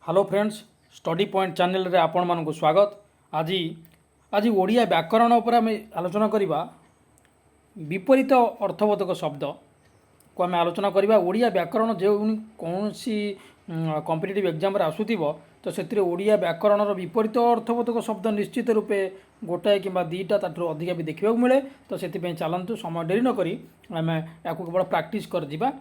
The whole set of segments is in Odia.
Hello friends study point channel रे आपण मानक स्वागत। आज आज ओडिया व्याकरण उपर आम आलोचना करवा विपरीत अर्थबोधक शब्द को आम आलोचना करवा। ओडिया व्याकरण जो कौन सी कॉम्पिटिटिव एग्जाम आसुथिबो तो से ओडिया व्याकरण विपरीत अर्थबोधक शब्द निश्चित रूपे गोटाए कि दुईटा ताठू अधिका भी देखा मिले। तो से चलतु समय डेरी नक आम या केवल प्राक्ट कर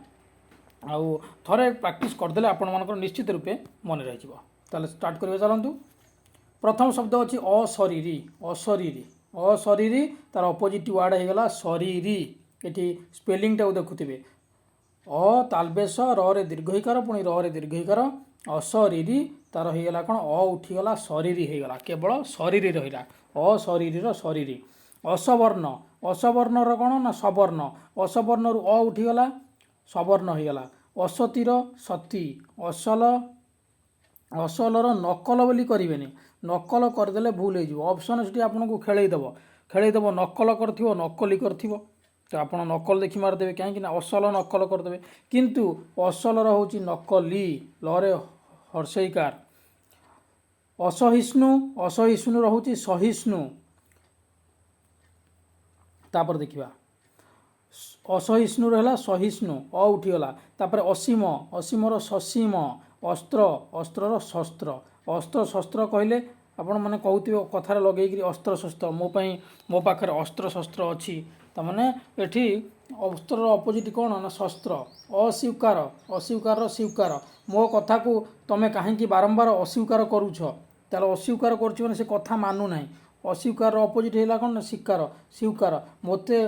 आउ थरे प्रैक्टिस करदे आपण मानकर निश्चित रूपे मन रही। ताले स्टार्ट करिए चलतु। प्रथम शब्द अच्छी अशरीरी। अशरीरी अशरीरी तार अपोजिट वार्ड हो गला शरीरी। ये स्पेलिंगटा देखुवे अ तालबेश रे दीर्घईकार पुणी रे दीर्घईकार अशरीरी तार हो गला कौन अ उठीगला शरीरी हो गला केवल शरीरी रहा अशरीर शरीरी। असवर्ण असवर्णर कौन ना सवर्ण असवर्ण रु अ उठीगला सवर्ण होगला। असतीर सती असल असलर नकल बोली करें नकल करदे भूल हो ऑप्शन से आपन को खेलईदेव नकल कर नकली कर तो आप नकल देखी मारदेवे कहीं असल नकल करदे किंतु असलर हूँ नकली लरे हर्षईकार। असहिष्णु असहिष्णु रोचे सहिष्णु तापर देखा असहिष्णु रहा सहिष्णु अ उठीगला। तापर असीम असीमर ससीम अस्त्र अस्त्रर शस्त्र अस्त्र शस्त्र कहले आपण मैंने कहते कथार लगे अस्त्र शस्त्र मो पाखे अस्त्र शस्त्र अच्छी तमाने एठी अस्त्र अपोजिट कौन ना शस्त्र। अस्वीकार अस्वीकार स्वीकार मो कथा को तुम कहीं बारंबार अस्वीकार करुछ ताल अस्वीकार कर से कथा मानु ना। अस्वीकार अपोजिट है कौन ना स्वीकार स्वीकार मते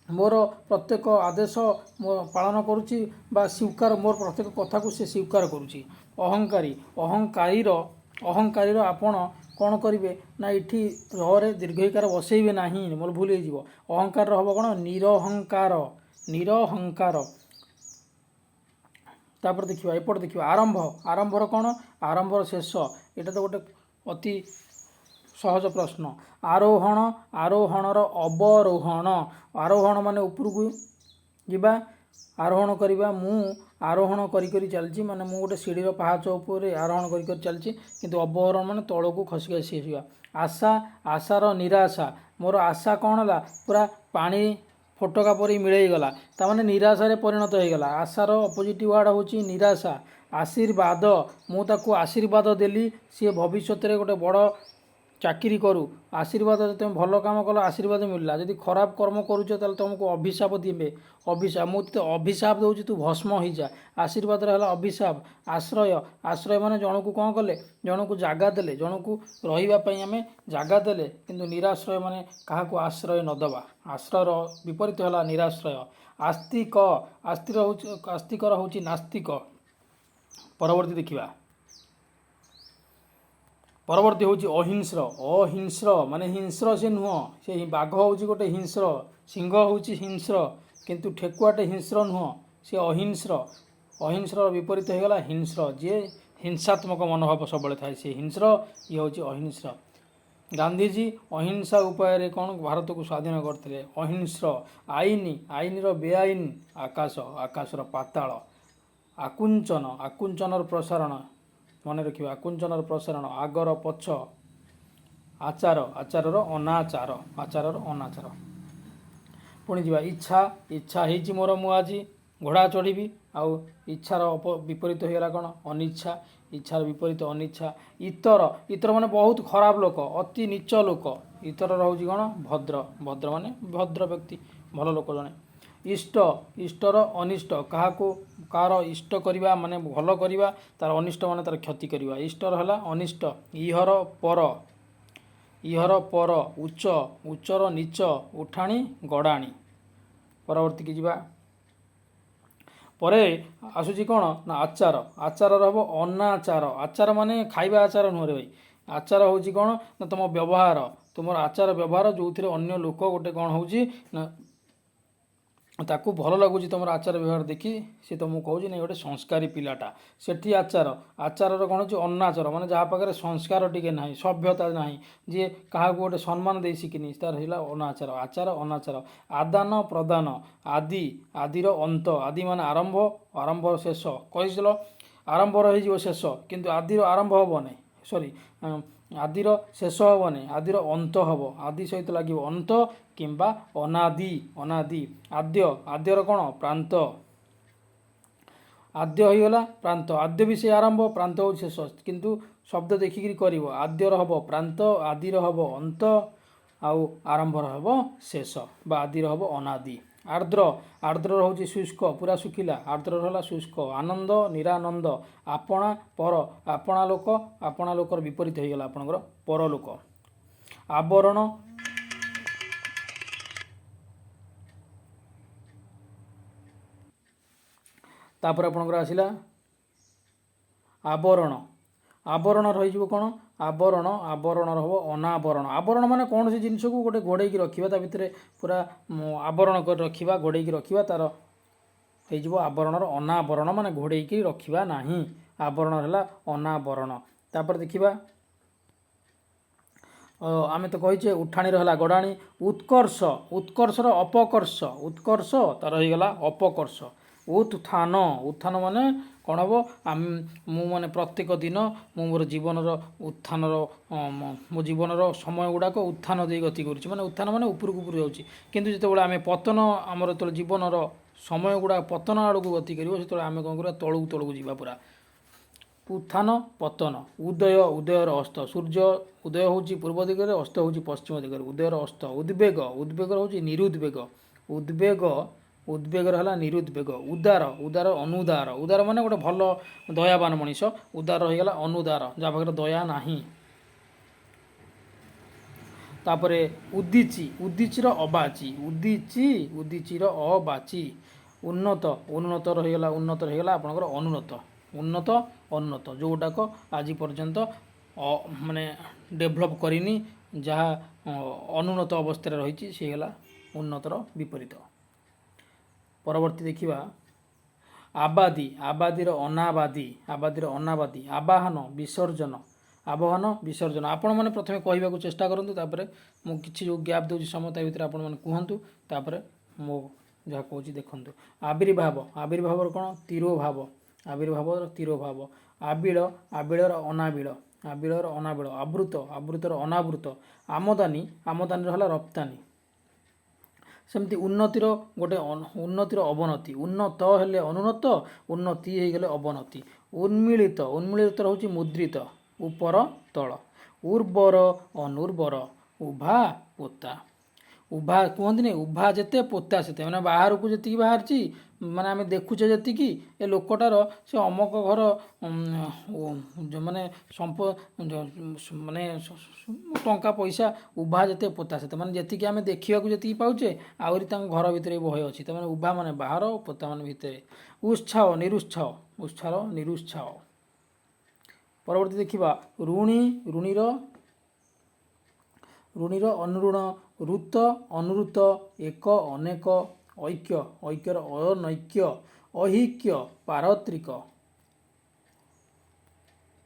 मोर प्रत्येक आदेश पालन करुच्ची स्वीकार मोर प्रत्येक कथा को से स्वीकार करुच्ची। अहंकारी अहंकारी अहंकारी आपण कौन करेंगे ना ये रे दीर्घईकार बसैबे ना मोर भूल हो अहंकार हम कौन निरहंकार निरहंकार। तापर देखिए एपट देखिए आरंभ आरंभर कौन आरंभर शेष यहाँ तो गोटे अति सहज प्रश्न। आरोहण आरोहणर अवरोहण आरोहण माने उपरकू जीवा आरोहण करवा मु आरोहण करी चलची माने मु गोटे सीढ़ीर पहाच उपर आरोहण करी चलची किंतु अवरोहण माने तलू खसी खसी आसवा। आशा आशार निराशा मोर आशा कौन है पूरा पानी फोटका परी मिलैगला ताने निराशार परिणत होगला। आशार अपोजिट वार्ड हूँ निराशा। आशीर्वाद मुझे आशीर्वाद देली सी भविष्य में गोटे बड़ चाकरी करू आशीर्वाद तुम भल कम कल आशीर्वाद मिलला जदि खराब कर्म करुच तुमको अभिशाप देवे अभिशाप मुझे अभिशाप दूसरी तू भस्म हो जा आशीर्वाद है अभिशाप। आश्रय आश्रय माने जन को कौन कले जन को जगह देले जन को रही आम जगह देले किंतु निराश्रय माने क्या आश्रय नदबा आश्रयर विपरीत है निराश्रय। आस्तिक आस्तिकर हूँ नास्तिक। परवर्ती देखा परवर्ती हूँ अहिंस्र अहिंस्र माने हिंस्र से नुह से बाघ हूँ गोटे हिंस्र सिंह हूँ हिंस्र किंतु ठेकुआटे हिंस्र नुह से अहिंस्र अहिंस्र विपरीत होगला हिंस्र जे हिंसात्मक मनोभाव सब थाए से हिंस्र ये हूँ अहिंस्र। गांधीजी अहिंसा उपाय कौन भारत को स्वाधीन करते अहिंस्र। आईन आईनर बेआईन आकाश आकाशर पाताल। आकुंचन आकुंचनर प्रसारण मन रखिए आकुंचनर प्रसारण आगर पछ। आचार आचारर अनाचार आचारर अनाचार। पुणी जा इच्छा इच्छा हो मोर मु आज घोड़ा चढ़ी आउ इच्छार विपरीत होगा कौन अनिच्छा इच्छार विपरीत अनिच्छा। इतर इतर माने बहुत खराब लोक अति नीच लोक इतर रोचे कौन भद्र भद्र माने भद्र व्यक्ति भल लोक जड़े। इष्ट इष्टर अनिष्ट क्या कार इष्ट करवा माने भल करवा तार अनिष्ट माने तार क्षति करवा इष्टर है अनिष्ट। इहर पर उच्च उच्चर नीच उठाणी गड़ाणी। परवर्ती की जीवा परे आसूची कौन ना आचार आचार हम अनाचार आचार माने खाइबा आचार नुह रे भाई आचार हूँ कौन ना तुम व्यवहार तुम आचार व्यवहार जो थे अन्य लोक गोटे कौन हूँ ना ताकू भल लगुच तुम आचार व्यवहार देखी सी तुमको कहूँ नहीं गोटे संस्कारी पिलाटा सेठी आचार आचार कौन हो अनाचार माने जहाँ पाखे संस्कार टी ना सभ्यता ना जी क्या गोटे सम्मान दे शिखिनी तार है अनाचार आचार अनाचार। आदान प्रदान आदि आदिर अंत आदि माने आरंभ आरंभ शेष कहीदेल ଆରମ୍ଭର ହେଇଯିବ ଶେଷ, କିନ୍ତୁ ଆଦିର ଆରମ୍ଭ ହେବ ନାହିଁ। ସରି, ଆଦିର ଶେଷ ହେବ ନାହିଁ, ଆଦିର ଅନ୍ତ ହେବ। ଆଦି ସହିତ ଲାଗିବ ଅନ୍ତ କିମ୍ବା ଅନାଦି। ଅନାଦି। ଆଦ୍ୟ, ଆଦ୍ୟର କ'ଣ ପ୍ରାନ୍ତ। ଆଦ୍ୟ ହୋଇଗଲା ପ୍ରାନ୍ତ। ଆଦ୍ୟ ବି ସେ ଆରମ୍ଭ, ପ୍ରାନ୍ତ ହେଉଛି ଶେଷ, କିନ୍ତୁ ଶବ୍ଦ ଦେଖିକିରି କରିବ। ଆଦ୍ୟର ହେବ ପ୍ରାନ୍ତ, ଆଦିର ହେବ ଅନ୍ତ, ଆଉ ଆରମ୍ଭର ହେବ ଶେଷ ବା ଆଦିର ହେବ ଅନାଦି। ଆର୍ଦ୍ର, ଆର୍ଦ୍ରର ହେଉଛି ଶୁଷ୍କ, ପୁରା ଶୁଖିଲା। ଆର୍ଦ୍ରର ହେଲା ଶୁଷ୍କ। ଆନନ୍ଦ, ନିରାନନ୍ଦ। ଆପଣା, ପର। ଆପଣା ଲୋକ, ଆପଣା ଲୋକର ବିପରୀତ ହୋଇଗଲା ଆପଣଙ୍କର ପରଲୋକ। ଆବରଣ, ତାପରେ ଆପଣଙ୍କର ଆସିଲା ଆବରଣ। ଆବରଣ ରହିଯିବ କ'ଣ ଆବରଣ। ଆବରଣର ହେବ ଅନାବରଣ। ଆବରଣ ମାନେ କୌଣସି ଜିନିଷକୁ ଗୋଟେ ଘୋଡ଼େଇକି ରଖିବା, ତା ଭିତରେ ପୁରା ଆବରଣ କରି ରଖିବା, ଘୋଡ଼େଇକି ରଖିବା, ତାର ହେଇଯିବ ଆବରଣର ଅନାବରଣ, ମାନେ ଘୋଡ଼େଇକି ରଖିବା ନାହିଁ। ଆବରଣ ହେଲା ଅନାବରଣ। ତାପରେ ଦେଖିବା, ଆମେ ତ କହିଛେ ଉଠାଣିର ହେଲା ଗଡ଼ାଣି। ଉତ୍କର୍ଷ, ଉତ୍କର୍ଷର ଅପକର୍ଷ। ଉତ୍କର୍ଷ ତାର ହେଇଗଲା ଅପକର୍ଷ। ଉତ୍ଥାନ, ଉତ୍ଥାନ ମାନେ କ'ଣ ହେବ, ମୁଁ ମାନେ ପ୍ରତ୍ୟେକ ଦିନ ମୁଁ ମୋର ଜୀବନର ଉତ୍ଥାନର ମୋ ଜୀବନର ସମୟ ଗୁଡ଼ାକ ଉତ୍ଥାନ ଦେଇ ଗତି କରୁଛି, ମାନେ ଉତ୍ଥାନ ମାନେ ଉପରକୁ ଉପରୁ ଯାଉଛି। କିନ୍ତୁ ଯେତେବେଳେ ଆମେ ପତନ, ଆମର ଯେତେବେଳେ ଜୀବନର ସମୟ ଗୁଡ଼ାକ ପତନ ଆଡ଼କୁ ଗତି କରିବ, ସେତେବେଳେ ଆମେ କ'ଣ କରିବା, ତଳକୁ ତଳକୁ ଯିବା ପୁରା। ଉତ୍ଥାନ, ପତନ। ଉଦୟ, ଉଦୟର ଅସ୍ତ। ସୂର୍ଯ୍ୟ ଉଦୟ ହେଉଛି ପୂର୍ବ ଦିଗରେ, ଅସ୍ତ ହେଉଛି ପଶ୍ଚିମ ଦିଗରେ। ଉଦୟର ଅସ୍ତ। ଉଦ୍ବେଗ, ଉଦ୍ବେଗର ହେଉଛି ନିରୁଦ୍ବେଗ। ଉଦ୍ବେଗ, ଉଦ୍ବେଗର ହେଲା ନିରୁଦ୍ବେଗ। ଉଦାର, ଉଦାର ଅନୁଦାର। ଉଦାର ମାନେ ଗୋଟେ ଭଲ ଦୟାବାନ ମଣିଷ। ଉଦାର ହୋଇଗଲା ଅନୁଦାର, ଯାହା ପାଖରେ ଦୟା ନାହିଁ। ତାପରେ ଉଦିଚି, ଉଦିଚିର ଅବାଚି। ଉଦିଚି, ଉଦିଚିର ଅବାଚି। ଉନ୍ନତ, ଉନ୍ନତ ରହିଗଲା, ଉନ୍ନତ ରହିଗଲା ଆପଣଙ୍କର ଅନୁନ୍ନତ। ଉନ୍ନତ, ଅନୁନ୍ନତ, ଯେଉଁଗୁଡ଼ାକ ଆଜି ପର୍ଯ୍ୟନ୍ତ ମାନେ ଡେଭଲପ୍ କରିନି, ଯାହା ଅନୁନ୍ନତ ଅବସ୍ଥାରେ ରହିଛି, ସେ ହେଲା ଉନ୍ନତର ବିପରୀତ। ପରବର୍ତ୍ତୀ ଦେଖିବା ଆବାଦି। ଆବାଦିର ଅନାବାଦି। ଆବାଦିର ଅନାବାଦି। ଆବାହନ, ବିସର୍ଜନ। ଆବାହନ, ବିସର୍ଜନ। ଆପଣମାନେ ପ୍ରଥମେ କହିବାକୁ ଚେଷ୍ଟା କରନ୍ତୁ, ତାପରେ ମୁଁ କିଛି ଯେଉଁ ଗ୍ୟାପ୍ ଦେଉଛି ସମୟ, ତା ଭିତରେ ଆପଣମାନେ କୁହନ୍ତୁ, ତାପରେ ମୁଁ ଯାହା କହୁଛି ଦେଖନ୍ତୁ। ଆବିର୍ଭାବ, ଆବିର୍ଭାବର କ'ଣ ତିରୋଭାବ। ଆବିର୍ଭାବର ତିରୋଭାବ। ଆବିଳ, ଆବିଳର ଅନାବିଳ। ଆବିଳର ଅନାବିଳ। ଆବୃତ, ଆବୃତର ଅନାବୃତ। ଆମଦାନୀ, ଆମଦାନୀର ହେଲା ରପ୍ତାନି। ସେମିତି ଉନ୍ନତିର ଗୋଟେ ଉନ୍ନତିର ଅବନତି। ଉନ୍ନତ ହେଲେ ଅନୁନ୍ନତ, ଉନ୍ନତି ହେଇଗଲେ ଅବନତି। ଉନ୍ମିଳିତ, ଉନ୍ମିଳିତ ହେଉଛି ମୁଦ୍ରିତ, ଉପର ତଳ। ଉର୍ବର, ଅନୁର୍ବର। ଉଭା, ପୋତା। ଉଭା କୁହନ୍ତିନି, ଉଭା ଯେତେ ପୋତା ସେତେ, ମାନେ ବାହାରକୁ ଯେତିକି ବାହାରିଛି, ମାନେ ଆମେ ଦେଖୁଛେ ଯେତିକି, ଏ ଲୋକଟାର ସେ ଅମକ ଘର ମାନେ ମାନେ ଟଙ୍କା ପଇସା, ଉଭା ଯେତେ ପୋତା ସେତେ, ମାନେ ଯେତିକି ଆମେ ଦେଖିବାକୁ ଯେତିକି ପାଉଛେ, ଆହୁରି ତାଙ୍କ ଘର ଭିତରେ ଭୟ ଅଛି। ତାମାନେ ଉଭା ମାନେ ବାହାର, ପୋତା ମାନେ ଭିତରେ। ଉତ୍ସାହ, ନିରୁତ୍ସାହ। ଉତ୍ସାହ, ନିରୁତ୍ସାହ। ପରବର୍ତ୍ତୀ ଦେଖିବା ଋଣୀ, ଋଣୀର ଋଣୀର ଅନୁଋଣ। ଋତ, ଅନୁଋତ। ଏକ, ଅନେକ। ଐକ୍ୟ, ଐକ୍ୟର ଅନୈକ୍ୟ। ଅହିକ୍ୟ, ପାରତ୍ରିକ।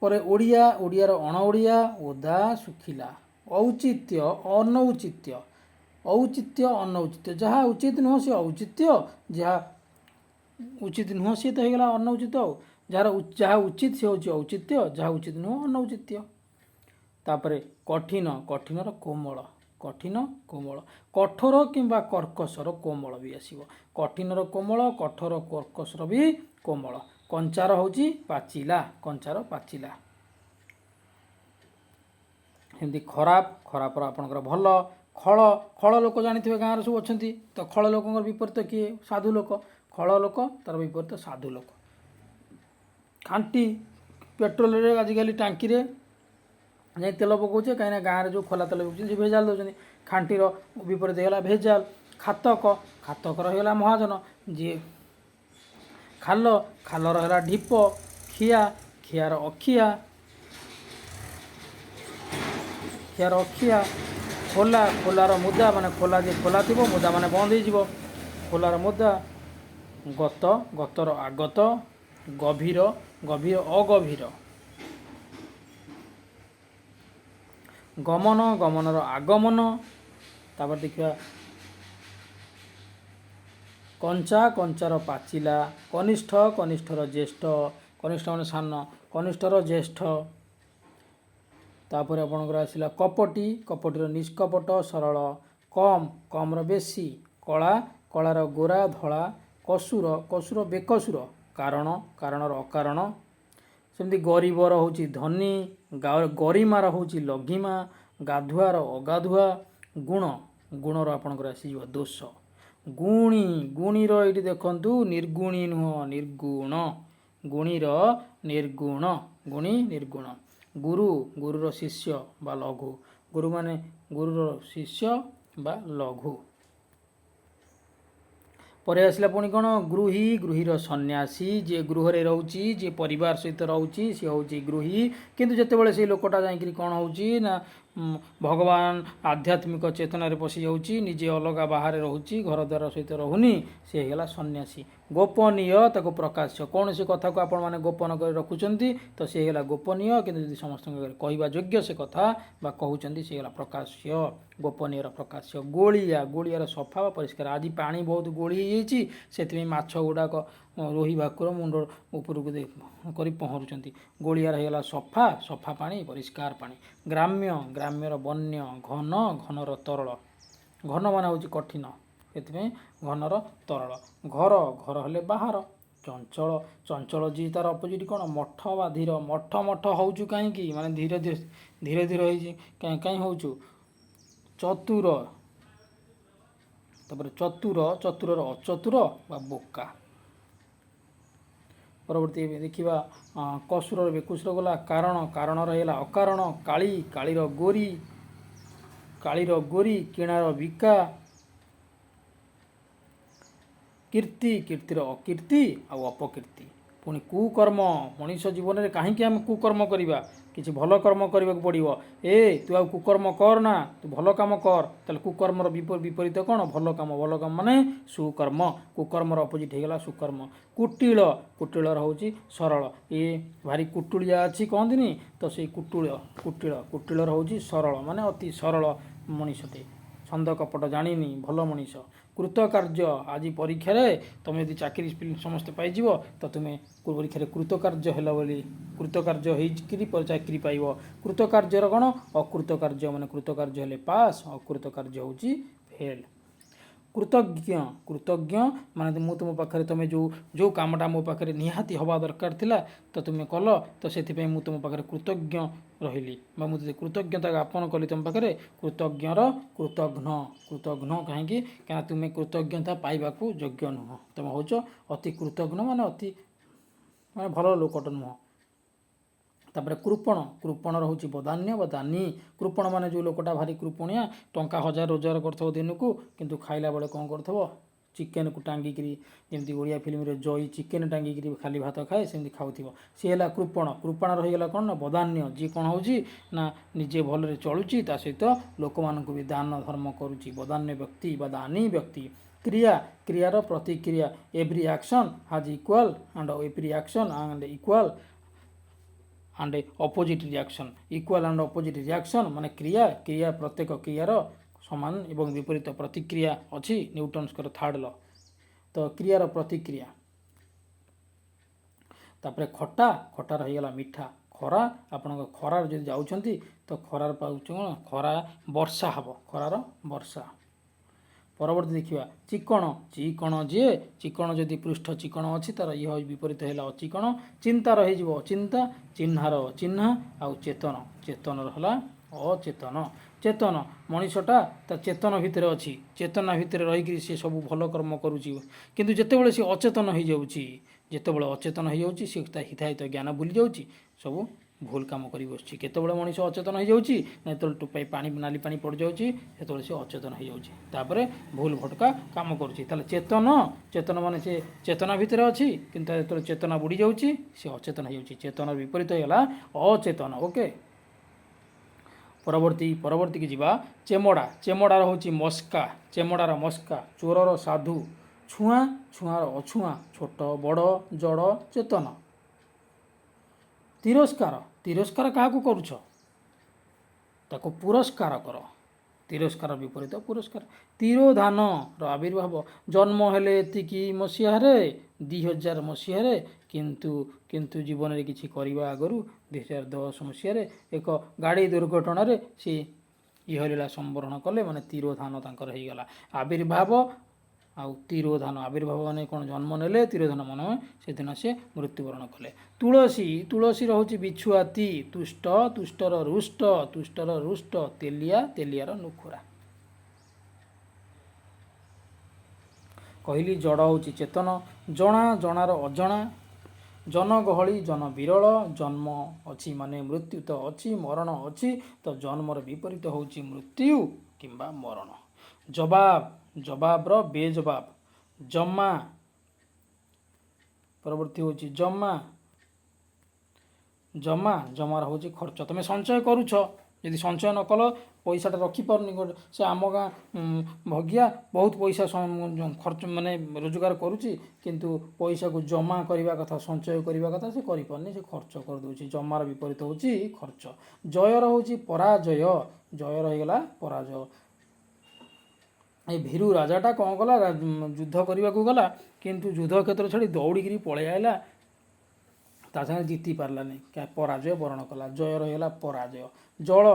ପରେ ଓଡ଼ିଆ, ଓଡ଼ିଆର ଅଣଓଡ଼ିଆ। ଓଦା, ଶୁଖିଲା। ଔଚିତ୍ୟ, ଅନୌଚିତ୍ୟ। ଔଚିତ୍ୟ, ଅନୌଚିତ୍ୟ। ଯାହା ଉଚିତ ନୁହଁ ସେ ଔଚିତ୍ୟ, ଯାହା ଉଚିତ ନୁହଁ ସିଏ ତ ହେଇଗଲା ଅନୌଚିତ। ଆଉ ଯାହା ଉଚିତ ସେ ହେଉଛି ଔଚିତ୍ୟ, ଯାହା ଉଚିତ ନୁହଁ ଅନୌଚିତ୍ୟ। ତାପରେ କଠିନ, କଠିନର କୋମଳ। କଠିନ, କୋମଳ। କଠୋର କିମ୍ବା କର୍କଶର କୋମଳ ବି ଆସିବ। କଠିନର କୋମଳ, କଠୋର କର୍କଶର ବି କୋମଳ। କଞ୍ଚାର ହେଉଛି ପାଚିଲା। କଞ୍ଚାର ପାଚିଲା। ସେମିତି ଖରାପ, ଖରାପର ଆପଣଙ୍କର ଭଲ। ଖଳ, ଖଳ ଲୋକ ଜାଣିଥିବେ ଗାଁରେ ସବୁ ଅଛନ୍ତି, ତ ଖଳ ଲୋକଙ୍କର ବିପରୀତ କିଏ, ସାଧୁ ଲୋକ। ଖଳ ଲୋକ, ତାର ବିପରୀତ ସାଧୁ ଲୋକ। ଖାଣ୍ଟି, ପେଟ୍ରୋଲରେ ଆଜିକାଲି ଟାଙ୍କିରେ ଯାଇ ତେଲ ପକାଉଛେ, କାହିଁକିନା ଗାଁରେ ଯେଉଁ ଖୋଲା ତେଲ ବିକୁଛନ୍ତି ସେ ଭେଜାଲ ଦେଉଛନ୍ତି। ଖାଣ୍ଟିର ବିପରୀତ ହେଇଗଲା ଭେଜାଲ। ଖାତକ, ଖାତକର ହେଇଗଲା ମହାଜନ। ଯିଏ ଖାଲ, ଖାଲର ହେଲା ଢିପ। ଖିଆ, ଖିଆର ଅଖିଆ। ଖିଆର ଅଖିଆ। ଖୋଲା, ଖୋଲାର ମୁଦା, ମାନେ ଖୋଲା ଯିଏ ଖୋଲା ଥିବ, ମୁଦା ମାନେ ବନ୍ଦ ହେଇଯିବ। ଖୋଲାର ମୁଦା। ଗତ, ଗତର ଆଗତ। ଗଭୀର, ଗଭୀର ଅଗଭୀର। ଗମନ, ଗମନର ଆଗମନ। ତାପରେ ଦେଖିବା କଞ୍ଚା, କଞ୍ଚାର ପାଚିଲା। କନିଷ୍ଠ, କନିଷ୍ଠର ଜ୍ୟେଷ୍ଠ। कनिष्ठ माने सान, कनिष्ठर ज्येष्ठ। तापर आपणकर आसला कपटी, कपटीर निष्कपट सरल। कम, कमर बेसी। कला, कलार गोरा धला। कसुर, कसुर बेकसुर। कारण, कारणर अकारण। सेमती गरीबर होची धनी, गरिमार होची लघिमा, गाधुआर अगाधुआ। गुण, गुणर आपणकर आसीଯିବ दोष। गुणी, गुणीर ये देखु निर्गुणी नुह निर्गुण, गुणीर निर्गुण, गुणी निर्गुण। गुरु, गुरुर शिष्य बा लघु, गुरु माने गुरुर शिष्य बा लघु। पर आसला पुणी कौन गृही, गृहीर सन्यासी, जे गृह रोची, जे परिवार सहित रोची सी हूँ गृही। किंतु जितेबाला से लोकटा जाकि कौन हो भगवान आध्यात्मिक चेतन पशि जाऊँगी, निजे अलग बाहर रोची, घर द्वार सहित रोनी, सी होगा सन्यासी। गोपनीय ताको प्रकाश्य, कौन सी कथा को आपण मैंने गोपन कर रखुंट तो सी होगा गोपनीय, किंतु समस्त कहवा योग्य से कथा बा कहते सी होगा प्रकाश्य, गोपनीय प्रकाश्य। गोलिया, गोलियार सफा परिष्कार। आज पानी बहुत गोली से माछ गुड़ाक रोही भाकुर मुंड उपरକୁ କରି ପହଁରୁଛନ୍ତି। गोलियार होगा सफा, सफा पानी परिष्कार पानी। ग्राम्य, ग्राम्यर बन्य। घन, घनर तरल, घन मान हूँ कठिन से घनर तरल। घर, घर हेले बाहर। चंचल, चंचल जी तार अपोजिट कौन मठ बा धीर। मठ मठ हूँ कहीं माने धीरे धीरे धीरे धीरे कहीं हूँ। चतुर, तापर चतुर, चतुरर अचतुर बा बोका। परवर्ती देखा कसुर बेकुसुर गला। कारण, कारणर है अकारण। काली, कालीर गोरी, कालीर गोरी। किणार बिका। कीर्ति, कीर्तिर अकीर्ति आ अपकीर्ति। पुणी कुकर्म, मनीष जीवन में कहीं आम कुकर्म करवा, किसी भल कर्म करने को पड़ो। तू आ कुकर्म करना, तू भल कम कर, ताले कुकर्मर विपरीत कौन भल कम। भल कम माने सुकर्म, कुकर्मर अपोजिट होगा सुकर्म। कुटिल, कुटिलर हूँ सरल। ये भारी कुटुलिया अच्छी कहती तो से कुटुल, कुटिल, कुटिलर हूँ सरल माने अति सरल मनीषटे, छंद कपट जानी भल मनीष। कृतकार्य, आज परीक्षा तुम यदि चाकरी समस्ते पाइज तो तुम्हें परीक्षा कृतकार्य है बोली, कृतकार्य हो चाकरी पाइब। कृतकार्यर कौन अकृतकार्य माने कृतकार्य हेले पास, अकृतकार्य हूँ फेल। कृतज्ञ, कृतज्ञ माने मु तुम पाखे तुम जो कामटा मो पाखे निहाती हवा दरकार थिला तो तुम्हें कल, तो से मु तुम पाखे कृतज्ञ रही, मुझे कृतज्ञता ज्ञापन कली तुम पाखे। कृतज्ञर कृतघ्न, कृतघ्न कहीं तुम्हें कृतज्ञता पाइबा योग्य नुह, तुम हूँ अति कृतघ्न माने अति माने भल लोकट नुह। तापर कृपण, कृपणर हूँ बदान्य बा दानी। कृपण माने जो लोकटा भारी कृपणिया, टंका 1000 रोजगार कर दिन को, किंतु खाइला बेले कौन कर चिकेन को टांगिकी, जमी ओडिया फिल्म रे जई चिकेन टांगिकी खाली भात खाए सेमती खाऊ, सी है कृपण। कृपण रहीगला कौन ना बदान्य, जी कौन हो निजे भलरे चलुची, ता सहित लोक मानक भी दान धर्म करुच्ची, बदान्य व्यक्ति बा दानी व्यक्ति। क्रिया, क्रियार प्रतिक्रिया। एव्री एक्शन हाज equal and every action and equal and opposite reaction. Equal and opposite reaction माने क्रिया, क्रिया प्रत्येक क्रियार समान एवं विपरीत प्रतिक्रिया अच्छी, न्यूटन्सकर थर्ड लॉ। तो क्रियार प्रतिक्रिया। तापर खटा, खटार होगा मीठा। खरा, आपण खरार जो जाऊँगी तो खरार पाँच कौन खरा वर्षा हम, खरार वर्षा। परवर्ती देखा चिकण, चिकण जी, चिकण जदि पृष्ठ चिकण अच्छी तार ये विपरीत है अचिकण। चिंता रही अचिंता, चिन्हार चिन्हा, आउ चेतन, चेतन रहा अचेतन। चेतन मनीषटा ता चेतन भितर अच्छी, चेतना भितर रहीकि सी सब भल कर्म करुच्ची, किंतु जितेबाला सी अचेतन हो जाऊँगी, जितेबाला अचेतन हो जाऊँगी सी हिताहित ज्ञान भूली जाऊँगी, सब भूल काम कर बस। केतबले मनीष अचेतन हो जाऊँगी ना, जो टोपाई पानी नाली पानी पड़ जाऊँगी से सी अचेतन हो जाऊँगी, भूल भटका काम करुच्ची। चेतन, चेतन माने से चेतना भितर अच्छी, किंतु जो चेतना बुड़ी जाऊँगी सी अचेतन हो जाऊँगी, चेतन विपरीत होगा अचेतन। ओके, परवर्ती परवर्ती की जीवा चेमड़ा, चेमड़ार हूँ मस्का, चेमड़ार मस्का। चोरर साधु, छुआ, छुआर अछुआ, छोट बड़ जड़ चेतन। तिरस्कार, तिरस्कार क्या करुछ ताको पुरस्कार कर, तिरस्कार विपरीत पुरस्कार। तिरोधान आविर्भाव, जन्म हेले एतिकी मसीह 2000 मसीह କିନ୍ତୁ କିନ୍ତୁ ଜୀବନରେ କିଛି କରିବା ଆଗରୁ 2010 ମସିହାରେ ଏକ ଗାଡ଼ି ଦୁର୍ଘଟଣାରେ ସେ ଇହଲୀଳା ସମ୍ବରଣ କଲେ, ମାନେ ତିରୋଧାନ ତାଙ୍କର ହେଇଗଲା। ଆବିର୍ଭାବ ଆଉ ତିରୋଧାନ, ଆବିର୍ଭାବ ମାନେ କ'ଣ ଜନ୍ମ ନେଲେ, ତିରୋଧାନ ମାନେ ସେଦିନ ସେ ମୃତ୍ୟୁବରଣ କଲେ। ତୁଳସୀ, ତୁଳସୀ ରହୁଛି ବିଛୁଆତି, ତୁଷ୍ଟ, ତୁଷ୍ଟର ରୁଷ୍ଟ, ତୁଷ୍ଟର ରୁଷ୍ଟ, ତେଲିଆ, ତେଲିଆର ନୁଖୁରା। କହିଲି ଜଡ଼ ହେଉଛି ଚେତନ, ଜଣା, ଜଣାର ଅଜଣା, ଜନଗହଳି, ଜନ ବିରଳ, ଜନ୍ମ ଅଛି ମାନେ ମୃତ୍ୟୁ ତ ଅଛି, ମରଣ ଅଛି ତ ଜନ୍ମର ବିପରୀତ ହେଉଛି ମୃତ୍ୟୁ କିମ୍ବା ମରଣ। ଜବାବ, ଜବାବର ବେଜବାବ, ଜମା, ପରବର୍ତ୍ତୀ ହେଉଛି ଜମା, ଜମା, ଜମାର ହେଉଛି ଖର୍ଚ୍ଚ। ତୁମେ ସଞ୍ଚୟ କରୁଛ, ଯଦି ସଞ୍ଚୟ ନ କଲ ପଇସାଟା ରଖିପାରୁନି, ସେ ଆମ ଗାଁ ଭଗିଆ ବହୁତ ପଇସା ଖର୍ଚ୍ଚ ମାନେ ରୋଜଗାର କରୁଛି, କିନ୍ତୁ ପଇସାକୁ ଜମା କରିବା କଥା, ସଞ୍ଚୟ କରିବା କଥା ସେ କରିପାରୁନି, ସେ ଖର୍ଚ୍ଚ କରିଦେଉଛି। ଜମାର ବିପରୀତ ହେଉଛି ଖର୍ଚ୍ଚ। ଜୟର ହେଉଛି ପରାଜୟ, ଜୟର ହେଇଗଲା ପରାଜୟ। ଏ ଭୀରୁ ରାଜାଟା କ'ଣ କଲା, ଯୁଦ୍ଧ କରିବାକୁ ଗଲା, କିନ୍ତୁ ଯୁଦ୍ଧ କ୍ଷେତ୍ର ଛାଡ଼ି ଦୌଡ଼ିକିରି ପଳେଇ ଆଇଲା, ତା ସାଙ୍ଗେ ଜିତି ପାରିଲାନି, ପରାଜୟ ବରଣ କଲା। ଜୟ ରହିଗଲା ପରାଜୟ। ଜଳ,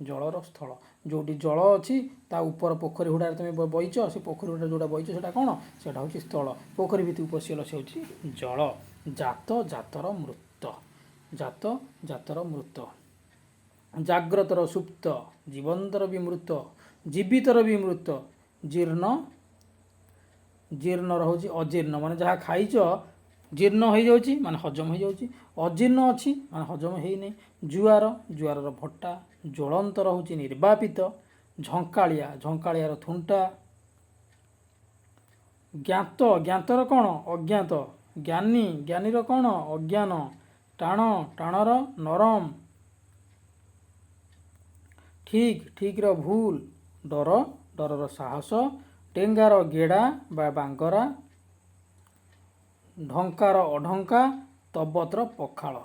ଜଳର ସ୍ଥଳ, ଯେଉଁଠି ଜଳ ଅଛି ତା ଉପର ପୋଖରୀ ହୁଡ଼ାରେ ତୁମେ ବଇଛ, ସେ ପୋଖରୀ ହୁଡ଼ା ଯେଉଁଟା ବଇଛ ସେଇଟା କ'ଣ, ସେଇଟା ହେଉଛି ସ୍ଥଳ। ପୋଖରୀ ଭିତରକୁ ପଶିଗଲ, ସେ ହେଉଛି ଜଳ। ଜାତ, ଜାତର ମୃତ, ଜାତ, ଜାତର ମୃତ। ଜାଗ୍ରତର ସୁପ୍ତ, ଜୀବନ୍ତର ବି ମୃତ, ଜୀବିତର ବି ମୃତ। ଜୀର୍ଣ୍ଣ, ଜୀର୍ଣ୍ଣର ହେଉଛି ଅଜୀର୍ଣ୍ଣ, ମାନେ ଯାହା ଖାଇଛ ଜୀର୍ଣ୍ଣ ହୋଇଯାଉଛି ମାନେ ହଜମ ହୋଇଯାଉଛି, ଅଜୀର୍ଣ୍ଣ ଅଛି ମାନେ ହଜମ ହେଇନି। ଜୁଆର, ଜୁଆରର ଭଟ୍ଟା। ଜ୍ୱଳନ୍ତର ହେଉଛି ନିର୍ବାପିତ। ଝଙ୍କାଳିଆ, ଝଙ୍କାଳିଆର ଥୁଣ୍ଟା। ଜ୍ଞାତ, ଜ୍ଞାତର କ'ଣ, ଅଜ୍ଞାତ। ଜ୍ଞାନୀ, ଜ୍ଞାନୀର କ'ଣ, ଅଜ୍ଞାନ। ଟାଣ, ଟାଣର ନରମ। ଠିକ୍, ଠିକ୍ର ଭୁଲ। ଡର, ଡରର ସାହସ। ଟେଙ୍ଗାର ଗେଡ଼ା ବା ବାଙ୍ଗରା। ଢଙ୍କାର ଅଢଙ୍କା, ତବତ୍ର ପଖାଳ।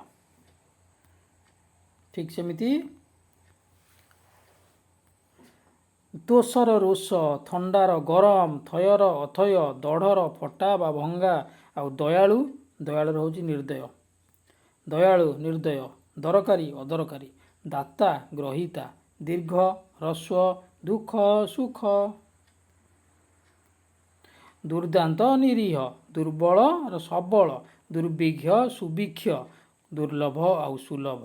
ଠିକ୍ ସେମିତି ତୋଷର ରୋଷ, ଥଣ୍ଡାର ଗରମ, ଥୟର ଅଥୟ, ଦଢ଼ର ଫଟା ବା ଭଙ୍ଗା। ଆଉ ଦୟାଳୁ, ଦୟାଳୁର ହେଉଛି ନିର୍ଦ୍ଦୟ, ଦୟାଳୁ, ନିର୍ଦ୍ଦୟ। ଦରକାରୀ, ଅଦରକାରୀ। ଦାତା, ଗ୍ରହୀତା। ଦୀର୍ଘ, ହ୍ରସ୍ୱ। ଦୁଃଖ, ସୁଖ। ଦୁର୍ଦାନ୍ତ, ନିରୀହ। ଦୁର୍ବଳ, ସବଳ। ଦୁର୍ବିକ୍ଷ, ସୁବିକ୍ଷ। ଦୁର୍ଲଭ ଆଉ ସୁଲଭ।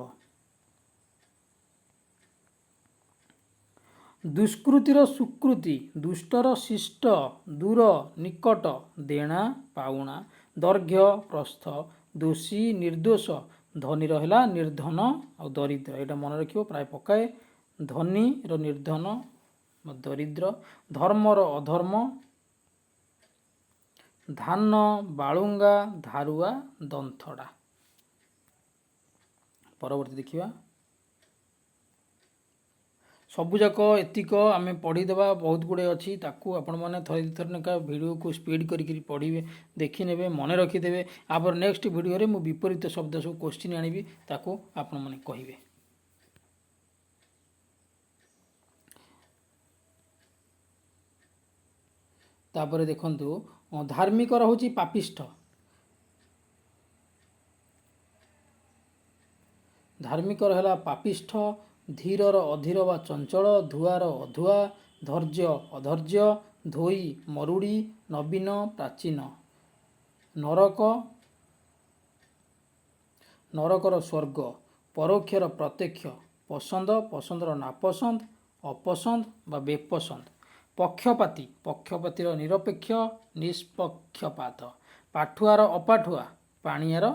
ଦୁଷ୍କୃତିର ସୁକୃତି, ଦୁଷ୍ଟର ଶିଷ୍ଟ। ଦୂର, ନିକଟ। ଦେଣା, ପାଉଣା। ଦୈର୍ଘ୍ୟ, ପ୍ରସ୍ଥ। ଦୋଷୀ, ନିର୍ଦ୍ଦୋଷ। ଧନୀର ହେଲା ନିର୍ଧନ ଆଉ ଦରିଦ୍ର, ଏଇଟା ମନେ ରଖିବ, ପ୍ରାୟ ପକାଏ। ଧନୀର ନିର୍ଧନ ବା ଦରିଦ୍ର। ଧର୍ମର ଅଧର୍ମ। ଧାନ, ବାଳୁଙ୍ଗା। ଧାରୁଆ, ଦନ୍ଥଡ଼ା। ପରବର୍ତ୍ତୀ ଦେଖିବା। ସବୁଯାକ ଏତିକ ଆମେ ପଢ଼ିଦେବା, ବହୁତ ଗୁଡ଼ିଏ ଅଛି, ତାକୁ ଆପଣମାନେ ଥରେ ଦୁଇଥର ଲେଖା ଭିଡ଼ିଓକୁ ସ୍ପିଡ଼ କରିକି ପଢ଼ିବେ, ଦେଖିନେବେ, ମନେ ରଖିଦେବେ। ଆପରେ ନେକ୍ସଟ ଭିଡ଼ିଓରେ ମୁଁ ବିପରୀତ ଶବ୍ଦ ସବୁ କୋଶ୍ଚିନ୍ ଆଣିବି, ତାକୁ ଆପଣମାନେ କହିବେ। ତାପରେ ଦେଖନ୍ତୁ, ଧାର୍ମିକର ହେଉଛି ପାପିଷ୍ଠ। ଧାର୍ମିକର ହେଲା ପାପିଷ୍ଠ। ଧୀରର ଅଧୀର ବା ଚଞ୍ଚଳ। ଧୁଆର ଅଧୁଆ। ଧୈର୍ଯ୍ୟ, ଅଧୈର୍ଯ୍ୟ। ଧୋଇ, ମରୁଡ଼ି। ନବୀନ, ପ୍ରାଚୀନ। ନରକ, ନରକର ସ୍ୱର୍ଗ। ପରୋକ୍ଷର ପ୍ରତ୍ୟକ୍ଷ। ପସନ୍ଦ, ପସନ୍ଦର ନାପସନ୍ଦ। ଅପସନ୍ଦ ବା ବେପସନ୍ଦ। ପକ୍ଷପାତୀ, ପକ୍ଷପାତୀର ନିରପେକ୍ଷ, ନିଷ୍ପକ୍ଷପାତ। ପାଠୁଆର ଅପାଠୁଆ। ପାଣିଆର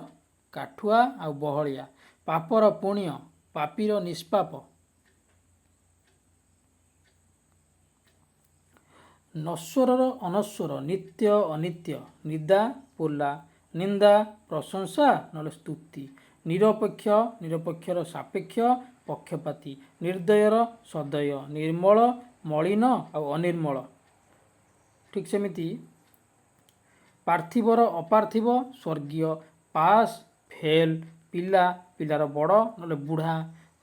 କାଠୁଆ ଆଉ ବହଳିଆ। ପାପର ପୁଣ୍ୟ। ପାପୀର ନିଷ୍ପାପ। ନଶ୍ୱରର ଅନଶ୍ୱର। ନିତ୍ୟ, ଅନିତ୍ୟ। ନିଦା, ପୋଲା। ନିନ୍ଦା, ପ୍ରଶଂସା ନହେଲେ ସ୍ତୁତି। ନିରପେକ୍ଷ, ନିରପେକ୍ଷର ସାପେକ୍ଷ। ପକ୍ଷପାତୀ। ନିର୍ଦ୍ଦୟର ସଦୟ। ନିର୍ମଳ, ମଳିନ ଆଉ ଅନିର୍ମଳ। ଠିକ୍ ସେମିତି ପାର୍ଥିବର ଅପାର୍ଥିବ। ସ୍ୱର୍ଗୀୟ। Pass, fail. ପିଲା, ପିଲାର ବଡ଼ ନହେଲେ ବୁଢ଼ା।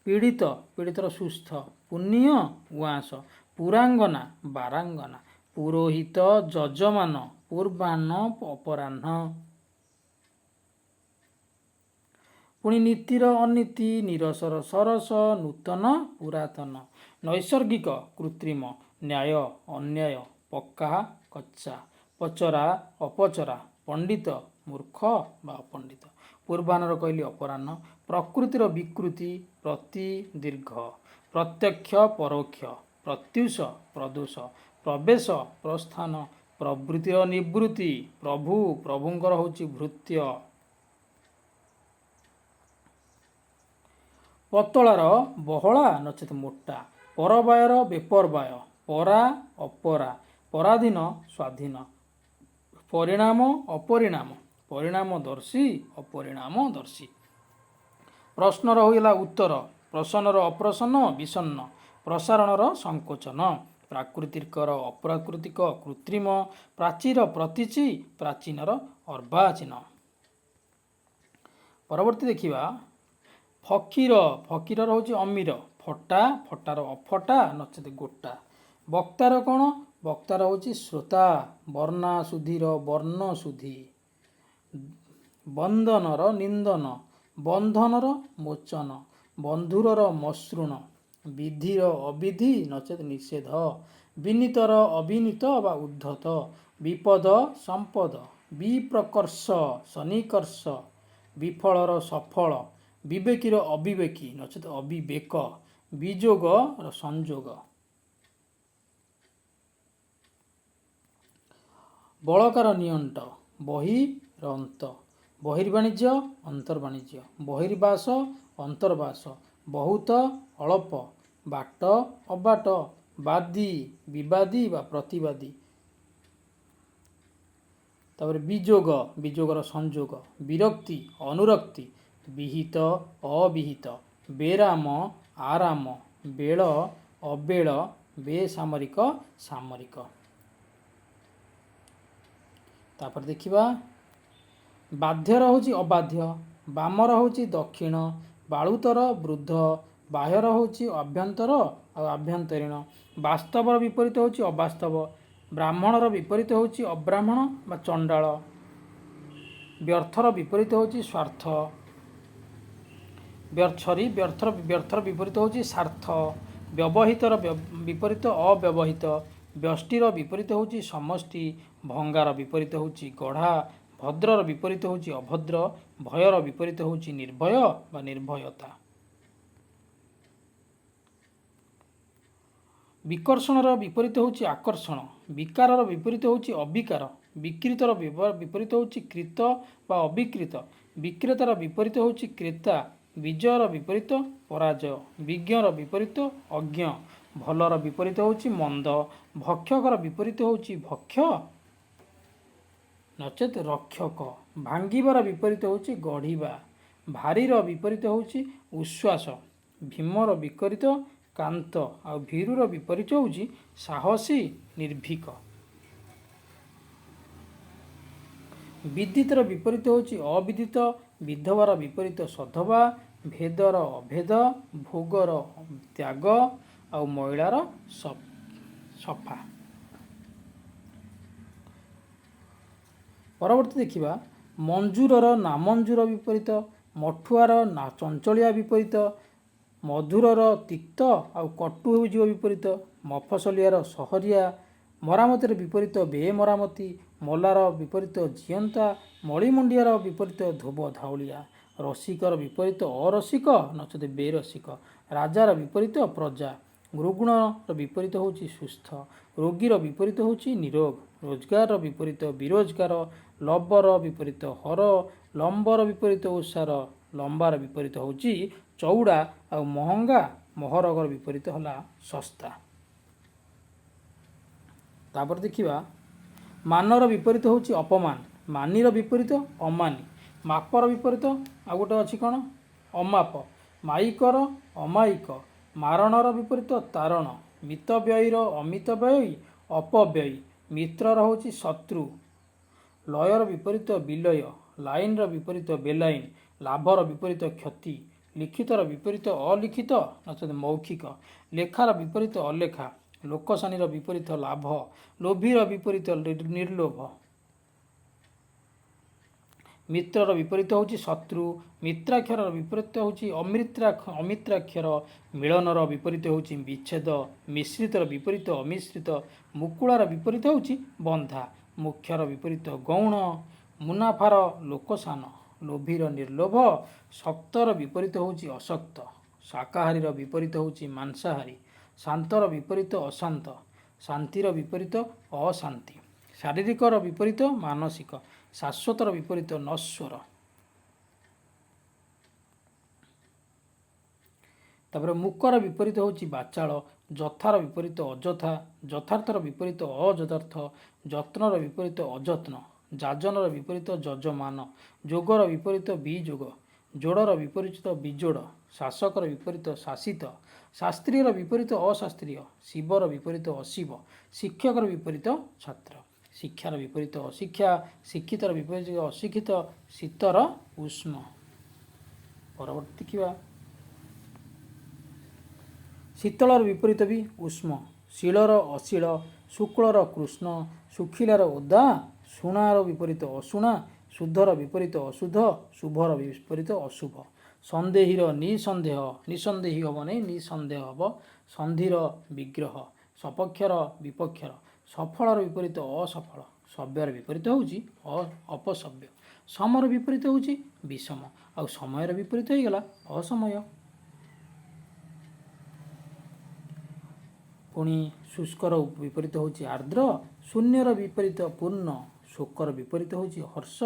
ପୀଡ଼ିତ, ପୀଡ଼ିତର ସୁସ୍ଥ। ପୁଣ୍ୟ, ଉଆଁସ। ପୁରାଙ୍ଗନା, ବାରାଙ୍ଗନା। ପୁରୋହିତ, ଯଜମାନ। ପୂର୍ବାହ୍ନ, ଅପରାହ୍ନ। ପୁଣି ନୀତିର ଅନୀତି, ନିରସର ସରସ, ନୂତନ ପୁରାତନ, ନୈସର୍ଗିକ କୃତ୍ରିମ, ନ୍ୟାୟ ଅନ୍ୟାୟ, ପକ୍କା କଚ୍ଚା, ପଚରା ଅପଚରା, ପଣ୍ଡିତ ମୂର୍ଖ ବା ଅପଣ୍ଡିତ। ପୂର୍ବାହ୍ନର କହିଲି ଅପରାହ୍ନ। ପ୍ରକୃତିର ବିକୃତି, ପ୍ରତି ଦୀର୍ଘ, ପ୍ରତ୍ୟକ୍ଷ ପରୋକ୍ଷ, ପ୍ରତ୍ୟୁଷ ପ୍ରଦୋଷ, ପ୍ରବେଶ ପ୍ରସ୍ଥାନ, ପ୍ରବୃତ୍ତିର ନିବୃତ୍ତି, ପ୍ରଭୁ ପ୍ରଭୁଙ୍କର ହେଉଛି ଭୃତ୍ୟ। ପତଳାର ବହଳା ନଚେତ ମୋଟା, ପରବାୟର ବେପରବାୟ, ପରା ଅପରା, ପରାଧୀନ ସ୍ୱାଧୀନ, ପରିଣାମ ଅପରିଣାମ, ପରିଣାମଦର୍ଶୀ ଅପରିଣାମଦର୍ଶୀ। ପ୍ରଶ୍ନର ହୋଇଗଲା ଉତ୍ତର, ପ୍ରସନ୍ନର ଅପ୍ରସନ୍ନ ବିଷଣ୍ଣ, ପ୍ରସାରଣର ସଂକୋଚନ, ପ୍ରାକୃତିକର ଅପ୍ରାକୃତିକ କୃତ୍ରିମ, ପ୍ରାଚୀର ପ୍ରତୀଚୀ, ପ୍ରାଚୀନର ଅର୍ବାଚୀନ। ପରବର୍ତ୍ତୀ ଦେଖିବା ଫକୀର, ଫକୀରର ହେଉଛି ଅମୀର, ଫଟା, ଫଟାର ଅଫଟା ନଚେତ ଗୋଟା। ବକ୍ତାର କ'ଣ? ବକ୍ତାର ହେଉଛି ଶ୍ରୋତା, ବର୍ଣ୍ଣା ସୁଧୀର ବର୍ଣ୍ଣ ସୁଧୀ, ବନ୍ଦନର ନିନ୍ଦନ, ବନ୍ଧନର ମୋଚନ, ବନ୍ଧୁରର ମସୃଣ, ବିଧିର ଅବିଧି ନଚେତ ନିଷେଧ, ବିନୀତର ଅବିନୀତ ବା ଉଦ୍ଧତ, ବିପଦ ସମ୍ପଦ, ବିପ୍ରକର୍ଷ ସନ୍ନିକର୍ଷ, ବିଫଳର ସଫଳ, ବିବେକୀର ଅବିବେକୀ ନଚେତ ଅବିବେକ, ବିଯୋଗର ସଂଯୋଗ। ବଳକାର ନିଅଣ୍ଟ, ବହିର ଅନ୍ତ, ବହିର୍ବାଣିଜ୍ୟ ଅନ୍ତର୍ବାଣିଜ୍ୟ, ବହିର୍ବାସ ଅନ୍ତର୍ବାସ, ବହୁତ ଅଳପ, ବାଟ ଅବାଟ, ବାଦୀ ବିବାଦୀ ବା ପ୍ରତିବାଦୀ। ତାପରେ ବିଯୋଗ, ବିଯୋଗର ସଂଯୋଗ, ବିରକ୍ତି ଅନୁରକ୍ତି, ବିହିତ ଅବିହିତ, ବେରାମ ଆରାମ, ବେଳ ଅବେଳ, ବେସାମରିକ ସାମରିକ। ତାପରେ ଦେଖିବା ବାଧ୍ୟର ହେଉଛି ଅବାଧ୍ୟ, ବାମର ହେଉଛି ଦକ୍ଷିଣ, ବାଳୁତର ବୃଦ୍ଧ, ବାହ୍ୟର ହେଉଛି ଆଭ୍ୟନ୍ତର ଆଉ ଆଭ୍ୟନ୍ତରୀଣ, ବାସ୍ତବର ବିପରୀତ ହେଉଛି ଅବାସ୍ତବ, ବ୍ରାହ୍ମଣର ବିପରୀତ ହେଉଛି ଅବ୍ରାହ୍ମଣ ବା ଚଣ୍ଡାଳ, ବ୍ୟର୍ଥର ବିପରୀତ ହେଉଛି ସ୍ୱାର୍ଥ, ବ୍ୟର୍ଥର ବିପରୀତ ହେଉଛି ସାର୍ଥ, ବ୍ୟବହିତର ବିପରୀତ ଅବ୍ୟବହିତ, ବ୍ୟଷ୍ଟିର ବିପରୀତ ହେଉଛି ସମଷ୍ଟି, ଭଙ୍ଗାର ବିପରୀତ ହେଉଛି ଗଢ଼ା, ଭଦ୍ରର ବିପରୀତ ହେଉଛି ଅଭଦ୍ର, ଭୟର ବିପରୀତ ହେଉଛି ନିର୍ଭୟ ବା ନିର୍ଭୟତା। ବିକର୍ଷଣର ବିପରୀତ ହେଉଛି ଆକର୍ଷଣ, ବିକାରର ବିପରୀତ ହେଉଛି ଅବିକାର, ବିକୃତର ବିପରୀତ ହେଉଛି କୃତ ବା ଅବିକୃତ, ବିକ୍ରେତାର ବିପରୀତ ହେଉଛି କ୍ରେତା, ବିଜୟର ବିପରୀତ ପରାଜୟ, ବିଜ୍ଞର ବିପରୀତ ଅଜ୍ଞ, ଭଲର ବିପରୀତ ହେଉଛି ମନ୍ଦ, ଭକ୍ଷକର ବିପରୀତ ହେଉଛି ଭକ୍ଷ ନଚେତ ରକ୍ଷକ, ଭାଙ୍ଗିବାର ବିପରୀତ ହେଉଛି ଗଢ଼ିବା, ଭାରୀର ବିପରୀତ ହେଉଛି ଉଶ୍ୱାସ, ଭୀମର ବିପରୀତ କାନ୍ତ, ଆଉ ଭୀରୁର ବିପରୀତ ହେଉଛି ସାହସୀ ନିର୍ଭୀକ। ବିଦିତର ବିପରୀତ ହେଉଛି ଅବିଦିତ, ବିଧବାର ବିପରୀତ ସଧବା, ଭେଦର ଅଭେଦ, ଭୋଗର ତ୍ୟାଗ ଆଉ ମଇଳାର ସଫା। ପରବର୍ତ୍ତୀ ଦେଖିବା ମଞ୍ଜୁରର ନାମଞ୍ଜୁର ବିପରୀତ, ମଠୁଆର ଚଞ୍ଚଳିଆ ବିପରୀତ, ମଧୁରର ତିକ୍ତ ଆଉ କଟୁ ହେଉଯିବ ବିପରୀତ, ମଫସଲିଆର ସହରିଆ, ମରାମତିର ବିପରୀତ ବେମରାମତି, ମଲାର ବିପରୀତ ଜିଅନ୍ତା, ମଳିମୁଣ୍ଡିଆର ବିପରୀତ ଧୋବ ଧାଉଳିଆ, ରସିକର ବିପରୀତ ଅରସିକ ନଚେତ ବେରସିକ, ରାଜାର ବିପରୀତ ପ୍ରଜା, ରୁଗ୍ଣର ବିପରୀତ ହେଉଛି ସୁସ୍ଥ, ରୋଗୀର ବିପରୀତ ହେଉଛି ନିରୋଗ, ରୋଜଗାରର ବିପରୀତ ବିରୋଜଗାର, ଲବର ବିପରୀତ ହର, ଲମ୍ବର ବିପରୀତ ଓସାର, ଲମ୍ବାର ବିପରୀତ ହେଉଛି ଚଉଡ଼ା, ଆଉ ମହଙ୍ଗା ମହରଗର ବିପରୀତ ହେଲା ଶସ୍ତା। ତାପରେ ଦେଖିବା ମାନର ବିପରୀତ ହେଉଛି ଅପମାନ, ମାନିର ବିପରୀତ ଅମାନି, ମାପର ବିପରୀତ ଆଉ ଗୋଟେ ଅଛି କ'ଣ ଅମାପ, ମାଇକର ଅମାୟିକ, ମାରଣର ବିପରୀତ ତାରଣ, ମିତବ୍ୟୟୀର ଅମିତବ୍ୟୟୀ ଅପବ୍ୟୟୀ, ମିତ୍ରର ହେଉଛି ଶତ୍ରୁ, ଲୟର ବିପରୀତ ବିଲୟ, ଲାଇନର ବିପରୀତ ବେଲାଇନ, ଲାଭର ବିପରୀତ କ୍ଷତି, ଲିଖିତର ବିପରୀତ ଅଲିଖିତ ନଚେତ ମୌଖିକ, ଲେଖାର ବିପରୀତ ଅଲେଖା, ଲୋକସାନୀର ବିପରୀତ ଲାଭ, ଲୋଭୀର ବିପରୀତ ନିର୍ଲୋଭ। ମିତ୍ରର ବିପରୀତ ହେଉଛି ଶତ୍ରୁ। ମିତ୍ରାକ୍ଷରର ବିପରୀତ ହେଉଛି ଅମିତ୍ରାକ୍ଷର। ମିଳନର ବିପରୀତ ହେଉଛି ବିଚ୍ଛେଦ। ମିଶ୍ରିତର ବିପରୀତ ଅମିଶ୍ରିତ। ମୁକୁଳାର ବିପରୀତ ହେଉଛି ବନ୍ଧା। ମୁଖ୍ୟର ବିପରୀତ ଗୌଣ। ମୁନାଫାର ଲୋକସାନ। ଲୋଭୀର ନିର୍ଲୋଭ। ଶକ୍ତର ବିପରୀତ ହେଉଛି ଅଶକ୍ତ। ଶାକାହାରୀର ବିପରୀତ ହେଉଛି ମାଂସାହାରୀ। ଶାନ୍ତର ବିପରୀତ ଅଶାନ୍ତ। ଶାନ୍ତିର ବିପରୀତ ଅଶାନ୍ତି। ଶାରୀରିକର ବିପରୀତ ମାନସିକ। ଶାଶ୍ୱତର ବିପରୀତ ନଶ୍ୱର। ତାପରେ ମୁକର ବିପରୀତ ହେଉଛି ବାଚାଳ। ଯଥାର ବିପରୀତ ଅଯଥା। ଯଥାର୍ଥର ବିପରୀତ ଅଯଥାର୍ଥ। ଯତ୍ନର ବିପରୀତ ଅଯତ୍ନ। ଯାଜନର ବିପରୀତ ଯଜମାନ। ଯୋଗର ବିପରୀତ ବିଯୋଗ। ଯୋଡ଼ର ବିପରୀତ ବିଯୋଡ଼। ଶାସକର ବିପରୀତ ଶାସିତ। ଶାସ୍ତ୍ରୀୟର ବିପରୀତ ଅଶାସ୍ତ୍ରୀୟ। ଶିବର ବିପରୀତ ଅଶିବ। ଶିକ୍ଷକର ବିପରୀତ ଛାତ୍ର। ଶିକ୍ଷାର ବିପରୀତ ଅଶିକ୍ଷା। ଶିକ୍ଷିତର ବିପରୀତ ଅଶିକ୍ଷିତ। ଶୀତର ଉଷ୍ମ। ପରବର୍ତ୍ତୀ ଦେଖିବା ଶୀତଳର ବିପରୀତ ବି ଉଷ୍ମ। ଶୀଳର ଅଶୀଳ। ଶୁକ୍ଳର କୃଷ୍ଣ। ଶୁଖିଲାର ଓଦା। ଶୁଣାର ବିପରୀତ ଅଶୁଣା। ଶୁଦ୍ଧର ବିପରୀତ ଅଶୁଦ୍ଧ। ଶୁଭର ବିପରୀତ ଅଶୁଭ। ସନ୍ଦେହୀର ନିସନ୍ଦେହ। ନିସନ୍ଦେହୀ ହେବ ନାହିଁ, ନିସନ୍ଦେହ ହେବ। ସନ୍ଧିର ବିଗ୍ରହ। ସପକ୍ଷର ବିପକ୍ଷର। ସଫଳର ବିପରୀତ ଅସଫଳ। ସଭ୍ୟର ବିପରୀତ ହେଉଛି ଅପସଭ୍ୟ। ସମର ବିପରୀତ ହେଉଛି ବିଷମ। ଆଉ ସମୟର ବିପରୀତ ହୋଇଗଲା ଅସମୟ। ପୁଣି ଶୁଷ୍କର ବିପରୀତ ହେଉଛି ଆର୍ଦ୍ର। ଶୂନ୍ୟର ବିପରୀତ ପୂର୍ଣ୍ଣ। ଶୋକର ବିପରୀତ ହେଉଛି ହର୍ଷ।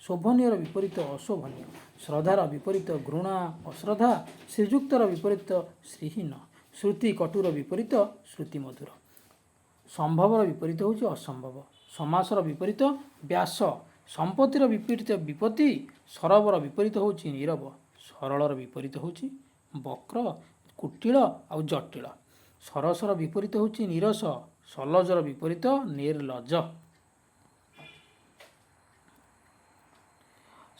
ଶୋଭନୀୟର ବିପରୀତ ଅଶୋଭନୀୟ। ଶ୍ରଦ୍ଧାର ବିପରୀତ ଘୃଣା ଅଶ୍ରଦ୍ଧା। ଶ୍ରୀଯୁକ୍ତର ବିପରୀତ ଶ୍ରୀହୀନ। ଶ୍ରୁତି କଟୁର ବିପରୀତ ଶ୍ରୁତିମଧୁର। ସମ୍ଭବର ବିପରୀତ ହେଉଛି ଅସମ୍ଭବ। ସମାସର ବିପରୀତ ବ୍ୟାସ। ସମ୍ପତ୍ତିର ବିପରୀତ ବିପତ୍ତି। ସରବର ବିପରୀତ ହେଉଛି ନୀରବ। ସରଳର ବିପରୀତ ହେଉଛି ବକ୍ର କୁଟିଳ ଆଉ ଜଟିଳ। ସରସର ବିପରୀତ ହେଉଛି ନୀରସ। ସଲଜର ବିପରୀତ ନିର୍ଲଜ।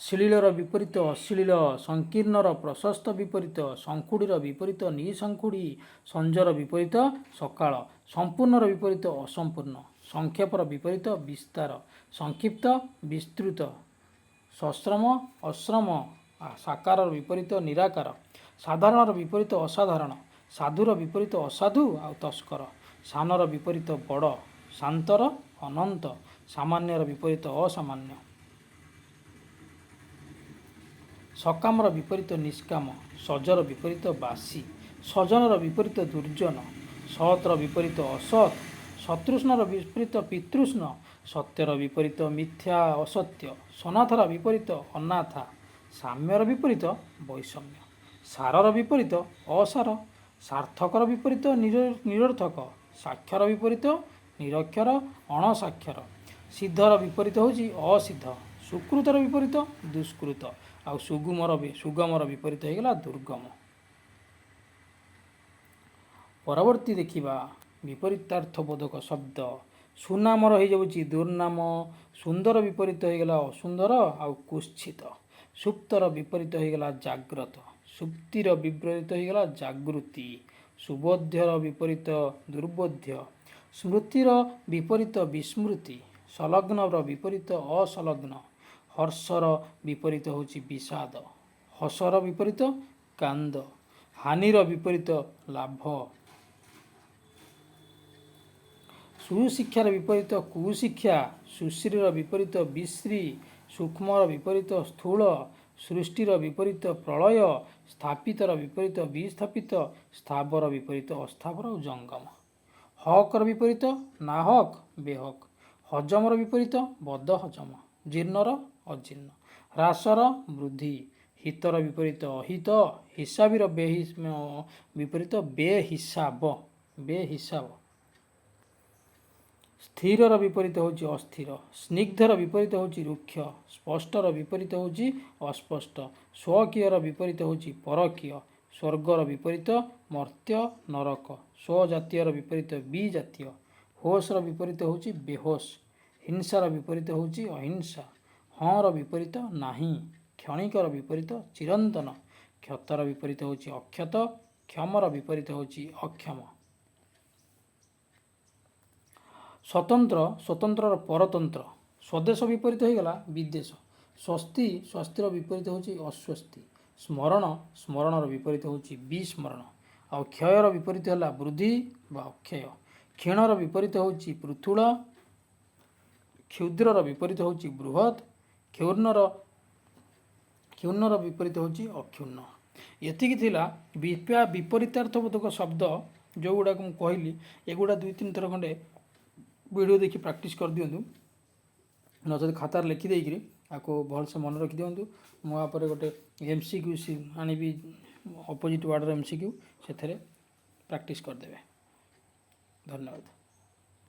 ଶ୍ଳୀଳର ବିପରୀତ ଅଶ୍ଳୀଳ। ସଂକୀର୍ଣ୍ଣର ପ୍ରଶସ୍ତ ବିପରୀତ। ଶଙ୍ଖୁଡ଼ିର ବିପରୀତ ନିଶଙ୍ଖୁଡ଼ି। ସଞ୍ଜର ବିପରୀତ ସକାଳ। ସମ୍ପୂର୍ଣ୍ଣର ବିପରୀତ ଅସମ୍ପୂର୍ଣ୍ଣ। ସଂକ୍ଷେପର ବିପରୀତ ବିସ୍ତାର। ସଂକ୍ଷିପ୍ତ ବିସ୍ତୃତ। ସଶ୍ରମ ଅଶ୍ରମ। ସାକାରର ବିପରୀତ ନିରାକାର। ସାଧାରଣର ବିପରୀତ ଅସାଧାରଣ। ସାଧୁର ବିପରୀତ ଅସାଧୁ ଆଉ ତସ୍କର। ସାନର ବିପରୀତ ବଡ଼। ଶାନ୍ତର ଅନନ୍ତ। ସାମାନ୍ୟର ବିପରୀତ ଅସାମାନ୍ୟ। ସକାମର ବିପରୀତ ନିଷ୍କାମ। ସଜର ବିପରୀତ ବାସୀ। ସଜନର ବିପରୀତ ଦୁର୍ଜନ। ସତ୍ର ବିପରୀତ ଅସତ୍। ସତୃଷ୍ଣର ବିପରୀତ ପିତୃଷ୍ଣ। ସତ୍ୟର ବିପରୀତ ମିଥ୍ୟା ଅସତ୍ୟ। ସନାଥର ବିପରୀତ ଅନାଥା। ସାମ୍ୟର ବିପରୀତ ବୈଷମ୍ୟ। ସାରର ବିପରୀତ ଅସାର। ସାର୍ଥକର ବିପରୀତ ନିରର୍ଥକ। ସାକ୍ଷର ବିପରୀତ ନିରକ୍ଷର ଅଣସାକ୍ଷର। ସିଦ୍ଧର ବିପରୀତ ହେଉଛି ଅସିଦ୍ଧ। ସୁକୃତର ବିପରୀତ ଦୁଷ୍କୃତ। ଆଉ ସୁଗମର ବିପରୀତ ହୋଇଗଲା ଦୁର୍ଗମ। ପରବର୍ତ୍ତୀ ଦେଖିବା ବିପରୀତାର୍ଥବୋଧକ ଶବ୍ଦ। ସୁନାମର ହୋଇଯାଉଛି ଦୁର୍ନାମ। ସୁନ୍ଦର ବିପରୀତ ହୋଇଗଲା ଅସୁନ୍ଦର ଆଉ କୁତ୍ସିତ। ସୁପ୍ତର ବିପରୀତ ହୋଇଗଲା ଜାଗ୍ରତ। ସୁପ୍ତିର ବିପରୀତ ହୋଇଗଲା ଜାଗୃତି। ସୁବୋଧ୍ୟର ବିପରୀତ ଦୁର୍ବୋଧ୍ୟ। ସ୍ମୃତିର ବିପରୀତ ବିସ୍ମୃତି। ସଂଲଗ୍ନର ବିପରୀତ ଅସଂଲଗ୍ନ। ହର୍ଷର ବିପରୀତ ହେଉଛି ବିଷାଦ। ହସର ବିପରୀତ କାନ୍ଦ। ହାନିର ବିପରୀତ ଲାଭ। ସୁଶିକ୍ଷାର ବିପରୀତ କୁଶିକ୍ଷା। ସୁଶ୍ରୀର ବିପରୀତ ବିଶ୍ରୀ। ସୂକ୍ଷ୍ମର ବିପରୀତ ସ୍ଥୂଳ। ସୃଷ୍ଟିର ବିପରୀତ ପ୍ରଳୟ। ସ୍ଥାପିତର ବିପରୀତ ବିସ୍ଥାପିତ। ସ୍ଥାବର ବିପରୀତ ଅସ୍ଥାବର ଓ ଜଙ୍ଗମ। ହକର ବିପରୀତ ନାହକ ବେହକ। ହଜମର ବିପରୀତ ବଦହଜମ। ଜୀର୍ଣ୍ଣର ଅଜୀର୍ଣ୍ଣ। ହ୍ରାସର ବୃଦ୍ଧି। ହିତର ବିପରୀତ ଅହିତ। ହିସାବୀର ବିପରୀତ ବେହିସାବ। ସ୍ଥିରର ବିପରୀତ ହେଉଛି ଅସ୍ଥିର। ସ୍ନିଗ୍ଧର ବିପରୀତ ହେଉଛି ରୁକ୍ଷ। ସ୍ପଷ୍ଟର ବିପରୀତ ହେଉଛି ଅସ୍ପଷ୍ଟ। ସ୍ୱକୀୟର ବିପରୀତ ହେଉଛି ପରକୀୟ। ସ୍ୱର୍ଗର ବିପରୀତ ମର୍ତ୍ତ୍ୟ ନରକ। ସ୍ୱଜାତୀୟର ବିପରୀତ ବିଜାତୀୟ। ହୋସର ବିପରୀତ ହେଉଛି ବେହୋସ। ହିଂସାର ବିପରୀତ ହେଉଛି ଅହିଂସା। ହଁର ବିପରୀତ ନାହିଁ। କ୍ଷଣିକର ବିପରୀତ ଚିରନ୍ତନ। କ୍ଷତର ବିପରୀତ ହେଉଛି ଅକ୍ଷତ। କ୍ଷମର ବିପରୀତ ହେଉଛି ଅକ୍ଷମ। ସ୍ୱତନ୍ତ୍ର ସ୍ୱତନ୍ତ୍ରର ପରତନ୍ତ୍ର। ସ୍ୱଦେଶ ବିପରୀତ ହୋଇଗଲା ବିଦେଶ। ସ୍ୱସ୍ତି ସ୍ୱସ୍ତିର ବିପରୀତ ହେଉଛି ଅସ୍ୱସ୍ତି। ସ୍ମରଣ ସ୍ମରଣର ବିପରୀତ ହେଉଛି ବିସ୍ମରଣ। ଆଉ କ୍ଷୟର ବିପରୀତ ହେଲା ବୃଦ୍ଧି ବା ଅକ୍ଷୟ। କ୍ଷୀଣର ବିପରୀତ ହେଉଛି ପୃଥୁଳ। କ୍ଷୁଦ୍ରର ବିପରୀତ ହେଉଛି ବୃହତ୍। କ୍ଷୁର୍ଣ୍ଣର ବିପରୀତ ହେଉଛି ଅକ୍ଷୁର୍ଣ୍ଣ। ଏତିକି ଥିଲା ବିପରୀତାର୍ଥବୋଧକ ଶବ୍ଦ ଯେଉଁଗୁଡ଼ାକ ମୁଁ କହିଲି। ଏଗୁଡ଼ା 2-3 ଥର ଖଣ୍ଡେ ଭିଡ଼ିଓ ଦେଖି ପ୍ରାକ୍ଟିସ୍ କରିଦିଅନ୍ତୁ। ନଚେତ ଖାତାରେ ଲେଖିଦେଇକିରି ଆକୁ ଭଲସେ ମନେ ରଖିଦିଅନ୍ତୁ। ମୁଁ ଆପରେ ଗୋଟେ MCQ ଆଣିବି, ଅପୋଜିଟ୍ ୱାର୍ଡ଼ର MCQ, ସେଥିରେ ପ୍ରାକ୍ଟିସ୍ କରିଦେବେ। ଧନ୍ୟବାଦ।